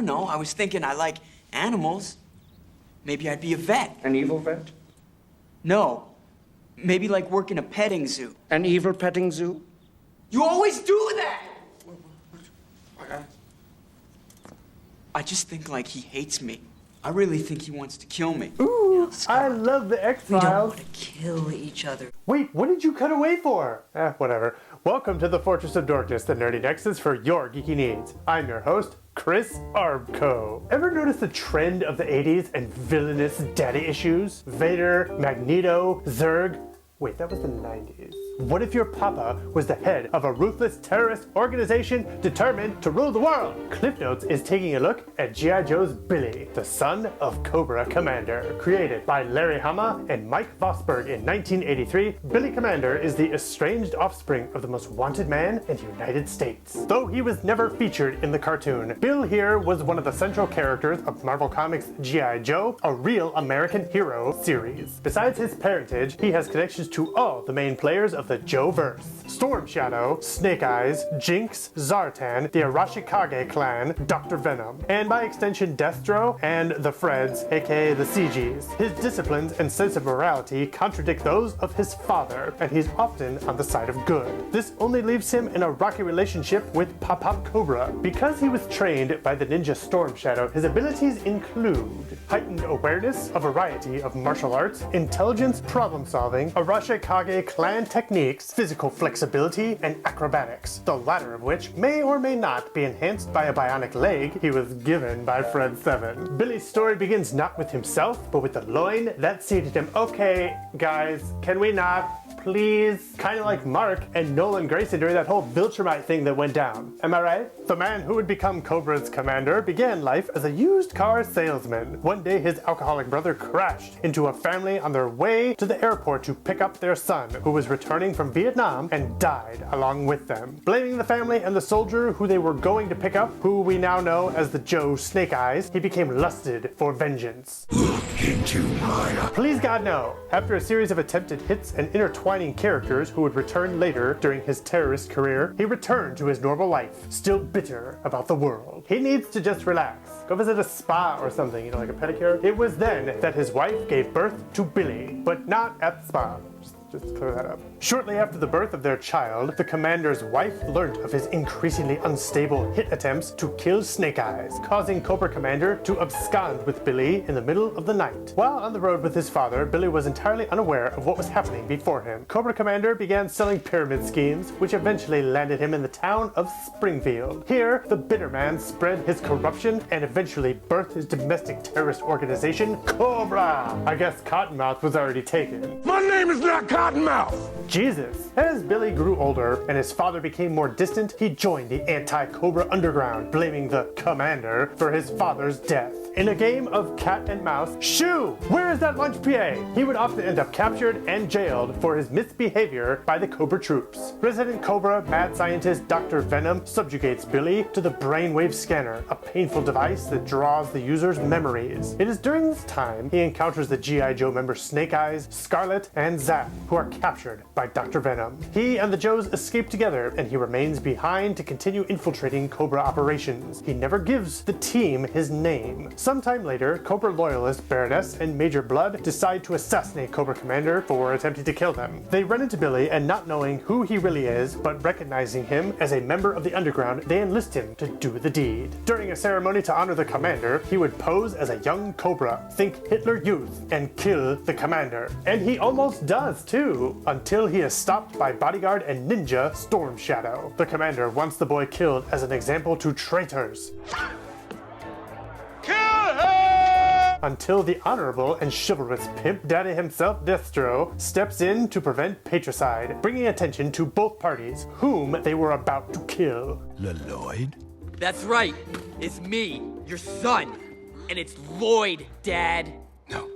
don't know. I was thinking I like animals. Maybe I'd be a vet. An evil vet? No. Maybe like work in a petting zoo. An evil petting zoo? You always do that! I just think like he hates me. I really think he wants to kill me. Ooh, I love the X-Files. We don't want to kill each other. Wait, what did you cut away for? Whatever. Welcome to the Fortress of Dorkness, the nerdy nexus for your geeky needs. I'm your host, Chris Arbco. Ever notice the trend of the 80s and villainous daddy issues? Vader, Magneto, Zurg. Wait, that was the 90s. What if your papa was the head of a ruthless terrorist organization determined to rule the world? Cliff Notes is taking a look at G.I. Joe's Billy, the son of Cobra Commander. Created by Larry Hama and Mike Vosberg in 1983, Billy Commander is the estranged offspring of the most wanted man in the United States. Though he was never featured in the cartoon, Bill here was one of the central characters of Marvel Comics' G.I. Joe, a real American hero series. Besides his parentage, he has connections to all the main players of the Joe-verse. Storm Shadow, Snake Eyes, Jinx, Zartan, the Arashikage clan, Dr. Venom, and by extension Destro and the Freds, aka the CGs. His disciplines and sense of morality contradict those of his father, and he's often on the side of good. This only leaves him in a rocky relationship with Pop Cobra. Because he was trained by the ninja Storm Shadow, his abilities include heightened awareness, a variety of martial arts, intelligence, problem solving, Arashikage clan techniques, physical flexibility, and acrobatics, the latter of which may or may not be enhanced by a bionic leg he was given by Fred 7. Billy's story begins not with himself, but with the loin that seeded him. Okay, guys, can we not? Please. Kind of like Mark and Nolan Grayson during that whole Viltrumite thing that went down. Am I right? The man who would become Cobra's commander began life as a used car salesman. One day his alcoholic brother crashed into a family on their way to the airport to pick up their son, who was returning from Vietnam and died along with them. Blaming the family and the soldier who they were going to pick up, who we now know as the Joe Snake Eyes, he became lusted for vengeance. Look into my eyes. Please God no. After a series of attempted hits and intertwining characters who would return later during his terrorist career, he returned to his normal life, still bitter about the world. He needs to just relax. Go visit a spa or something, like a pedicure. It was then that his wife gave birth to Billy, but not at the spa. Just clear that up. Shortly after the birth of their child, the commander's wife learned of his increasingly unstable hit attempts to kill Snake Eyes, causing Cobra Commander to abscond with Billy in the middle of the night. While on the road with his father, Billy was entirely unaware of what was happening before him. Cobra Commander began selling pyramid schemes, which eventually landed him in the town of Springfield. Here, the bitter man spread his corruption and eventually birthed his domestic terrorist organization, Cobra. I guess Cottonmouth was already taken. My name is not Cottonmouth. Jesus. As Billy grew older and his father became more distant, he joined the anti-Cobra underground, blaming the commander for his father's death. In a game of cat and mouse, shoo! Where is that lunch PA? He would often end up captured and jailed for his misbehavior by the Cobra troops. Resident Cobra mad scientist Dr. Venom subjugates Billy to the brainwave scanner, a painful device that draws the user's memories. It is during this time he encounters the G.I. Joe members Snake Eyes, Scarlet, and Zap, who are captured by Dr. Venom. He and the Joes escape together, and he remains behind to continue infiltrating Cobra operations. He never gives the team his name. Sometime later, Cobra loyalist Baroness and Major Blood decide to assassinate Cobra Commander for attempting to kill them. They run into Billy, and not knowing who he really is, but recognizing him as a member of the underground, they enlist him to do the deed. During a ceremony to honor the commander, he would pose as a young Cobra, think Hitler Youth, and kill the commander. And he almost does too, until he is stopped by bodyguard and ninja Storm Shadow. The commander wants the boy killed as an example to traitors. Kill him! Until the honorable and chivalrous pimp daddy himself, Destro, steps in to prevent patricide, bringing attention to both parties, whom they were about to kill. Lloyd? That's right. It's me, your son. And it's Lloyd, Dad. No.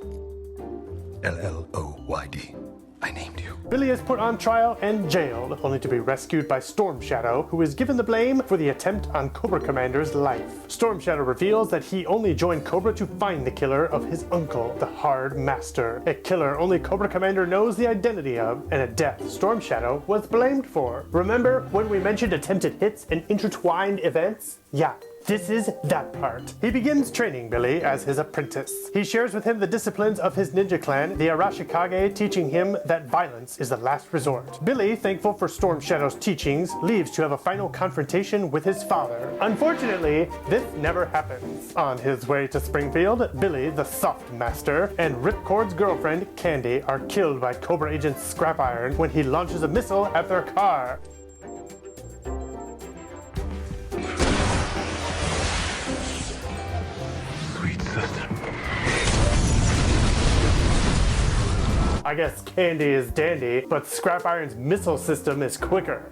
Lloyd. I named you. Billy is put on trial and jailed, only to be rescued by Storm Shadow, who is given the blame for the attempt on Cobra Commander's life. Storm Shadow reveals that he only joined Cobra to find the killer of his uncle, the Hard Master. A killer only Cobra Commander knows the identity of, and a death Storm Shadow was blamed for. Remember when we mentioned attempted hits and intertwined events? Yeah. this is that part. He begins training Billy as his apprentice. He shares with him the disciplines of his ninja clan, the Arashikage, teaching him that violence is the last resort. Billy, thankful for Storm Shadow's teachings, leaves to have a final confrontation with his father. Unfortunately, this never happens. On his way to Springfield, Billy, the soft master, and Ripcord's girlfriend, Candy, are killed by Cobra Agent Scrap Iron when he launches a missile at their car. Sweet sister. I guess Candy is dandy, but Scrap Iron's missile system is quicker.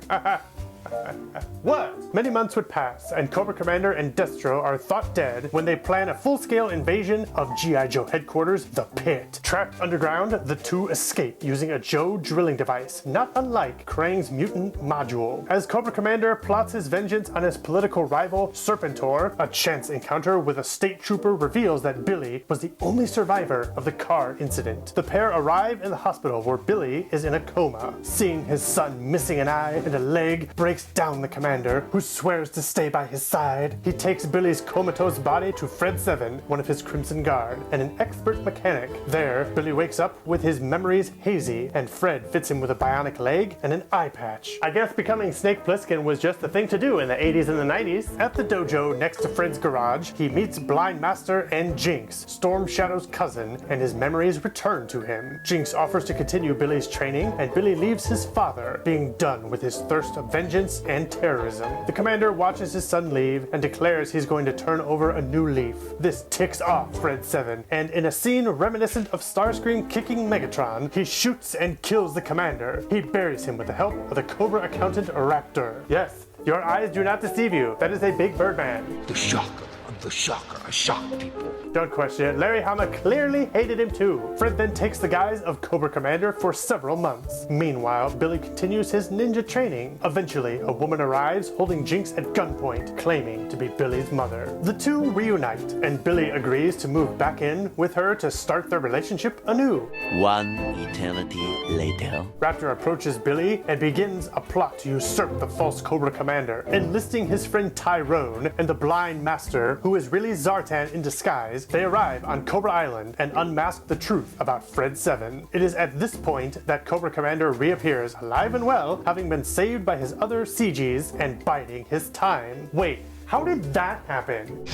What? Many months would pass, and Cobra Commander and Destro are thought dead when they plan a full-scale invasion of g.i.joe headquarters, the Pit. Trapped underground, the two escape using a Joe drilling device, not unlike Krang's mutant module. As Cobra Commander plots his vengeance on his political rival, Serpentor, a chance encounter with a state trooper reveals that Billy was the only survivor of the car incident. The pair arrive in the hospital where Billy is in a coma. Seeing his son missing an eye and a leg breaks down the commander, who swears to stay by his side. He takes Billy's comatose body to Fred 7, one of his Crimson Guard, and an expert mechanic. There, Billy wakes up with his memories hazy, and Fred fits him with a bionic leg and an eye patch. I guess becoming Snake Plissken was just the thing to do in the 80s and the 90s. At the dojo next to Fred's garage, he meets Blind Master and Jinx, Storm Shadow's cousin, and his memories return to him. Jinx offers to continue Billy's training, and Billy leaves his father, being done with his thirst of vengeance and terrorism. The commander watches his son leave and declares he's going to turn over a new leaf. This ticks off Fred 7, and in a scene reminiscent of Starscream kicking Megatron, he shoots and kills the commander. He buries him with the help of the Cobra accountant Raptor. Yes, your eyes do not deceive you. That is a big bird man. The shocker of the shocker. I shock people. Don't question it, Larry Hama clearly hated him too. Fred then takes the guise of Cobra Commander for several months. Meanwhile, Billy continues his ninja training. Eventually, a woman arrives holding Jinx at gunpoint, claiming to be Billy's mother. The two reunite, and Billy agrees to move back in with her to start their relationship anew. One eternity later. Raptor approaches Billy and begins a plot to usurp the false Cobra Commander, enlisting his friend Tyrone and the Blind Master, who is really Zartan in disguise. They arrive on Cobra Island and unmask the truth about Fred 7. It is at this point that Cobra Commander reappears alive and well, having been saved by his other CGs and biding his time. Wait, how did that happen?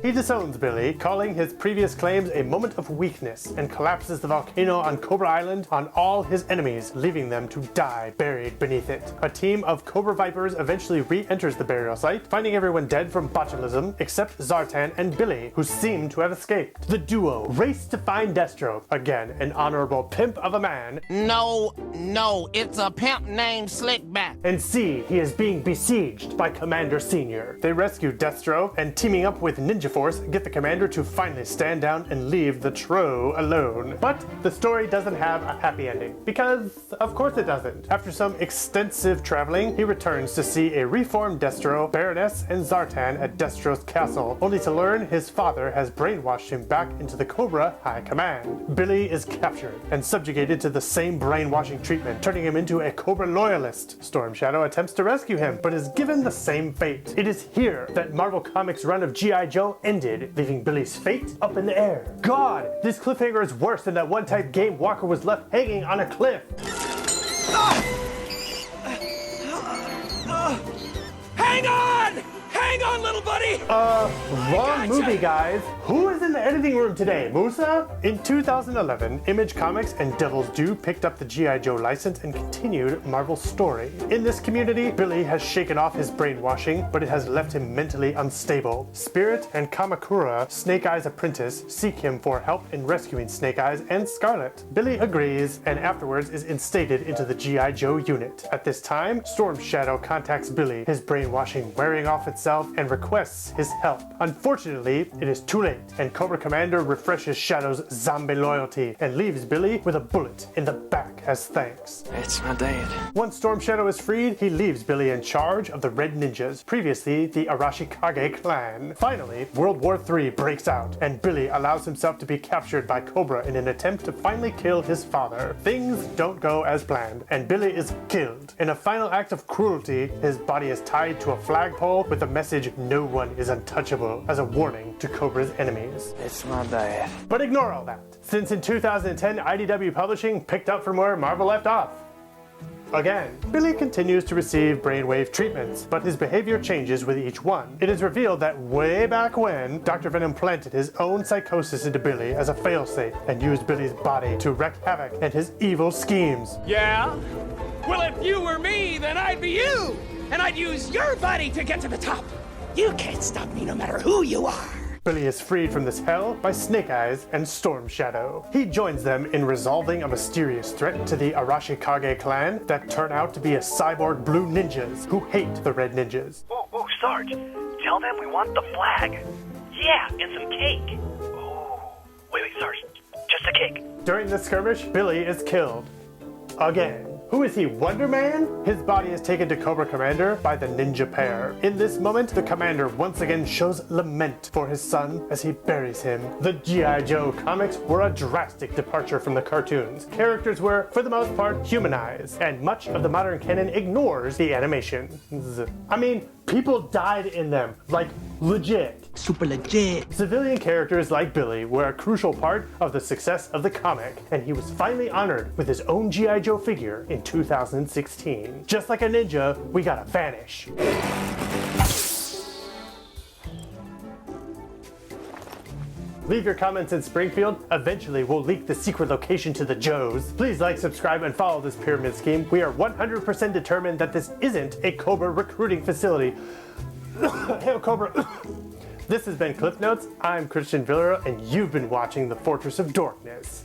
He disowns Billy, calling his previous claims a moment of weakness, and collapses the volcano on Cobra Island on all his enemies, leaving them to die buried beneath it. A team of Cobra Vipers eventually re-enters the burial site, finding everyone dead from botulism except Zartan and Billy, who seem to have escaped. The duo race to find Destro, again an honorable pimp of a man, No, it's a pimp named Slickback. and see he is being besieged by Commander Senior. They rescue Destro, and teaming up with Ninja Force, get the commander to finally stand down and leave the Tro alone. But the story doesn't have a happy ending, because of course it doesn't. After some extensive traveling, he returns to see a reformed Destro, Baroness, and Zartan at Destro's castle, only to learn his father has brainwashed him back into the Cobra High Command. Billy is captured and subjugated to the same brainwashing treatment, turning him into a Cobra loyalist. Storm Shadow attempts to rescue him, but is given the same fate. It is here that Marvel Comics' run of G.I.Joe ended, leaving Billy's fate up in the air. God, this cliffhanger is worse than that one time Game Walker was left hanging on a cliff. Hang on! Hang on, little buddy! Wrong movie, guys. Who is in the editing room today, Musa? In 2011, Image Comics and Devil's Due picked up the G.I. Joe license and continued Marvel's story. In this community, Billy has shaken off his brainwashing, but it has left him mentally unstable. Spirit and Kamakura, Snake Eye's apprentice, seek him for help in rescuing Snake Eyes and Scarlet. Billy agrees, and afterwards is instated into the G.I. Joe unit. At this time, Storm Shadow contacts Billy, his brainwashing wearing off itself, and requests his help. Unfortunately, it is too late, and Cobra Commander refreshes Shadow's zombie loyalty and leaves Billy with a bullet in the back. as thanks. It's my dad. Once Storm Shadow is freed, he leaves Billy in charge of the Red Ninjas, previously the Arashikage clan. Finally, World War III breaks out, and Billy allows himself to be captured by Cobra in an attempt to finally kill his father. Things don't go as planned, and Billy is killed. In a final act of cruelty, his body is tied to a flagpole with the message "No one is untouchable" as a warning to Cobra's enemies. It's my dad. But ignore all that, since in 2010 IDW Publishing picked up from where Marvel left off. Again, Billy continues to receive brainwave treatments, but his behavior changes with each one. It is revealed that way back when, Dr. Venom planted his own psychosis into Billy as a failsafe and used Billy's body to wreak havoc and his evil schemes. Yeah? Well, if you were me, then I'd be you! And I'd use your body to get to the top! You can't stop me no matter who you are! Billy is freed from this hell by Snake Eyes and Storm Shadow. He joins them in resolving a mysterious threat to the Arashikage clan that turn out to be a cyborg blue ninjas who hate the red ninjas. Whoa, Sarge, tell them we want the flag. Yeah, and some cake. Oh, wait, Sarge, just a cake. During the skirmish, Billy is killed. Again. Who is he, Wonder Man? His body is taken to Cobra Commander by the ninja pair. In this moment, the commander once again shows lament for his son as he buries him. The G.I.Joe comics were a drastic departure from the cartoons. Characters were, for the most part, humanized, and much of the modern canon ignores the animations. I mean, people died in them, like legit. Super legit. Civilian characters like Billy were a crucial part of the success of the comic, and he was finally honored with his own G.I. Joe figure in 2016. Just like a ninja, we gotta vanish. Leave your comments in Springfield. Eventually, we'll leak the secret location to the Joes. Please like, subscribe, and follow this pyramid scheme. We are 100% determined that this isn't a Cobra recruiting facility. Hail Cobra. This has been Cliff Notes. I'm Christian Villera, and you've been watching The Fortress of Dorkness.